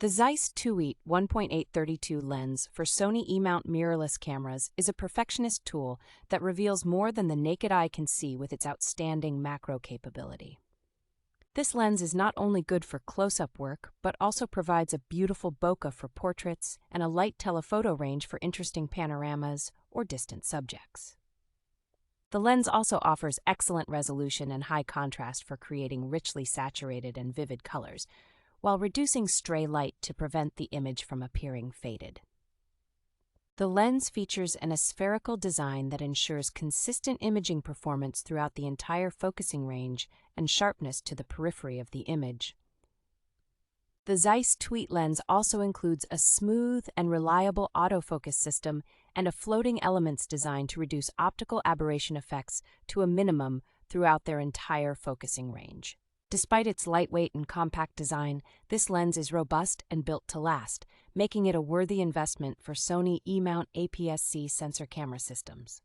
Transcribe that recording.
The ZEISS Touit 1.8 32 lens for Sony E-Mount Mirrorless Cameras is a perfectionist tool that reveals more than the naked eye can see with its outstanding macro capability. This lens is not only good for close-up work, but also provides a beautiful bokeh for portraits and a light telephoto range for interesting panoramas or distant subjects. The lens also offers excellent resolution and high contrast for creating richly saturated and vivid colors, while reducing stray light to prevent the image from appearing faded. The lens features an aspherical design that ensures consistent imaging performance throughout the entire focusing range and sharpness to the periphery of the image. The ZEISS Touit lens also includes a smooth and reliable autofocus system and a floating elements design to reduce optical aberration effects to a minimum throughout their entire focusing range. Despite its lightweight and compact design, this lens is robust and built to last, making it a worthy investment for Sony E-Mount APS-C sensor camera systems.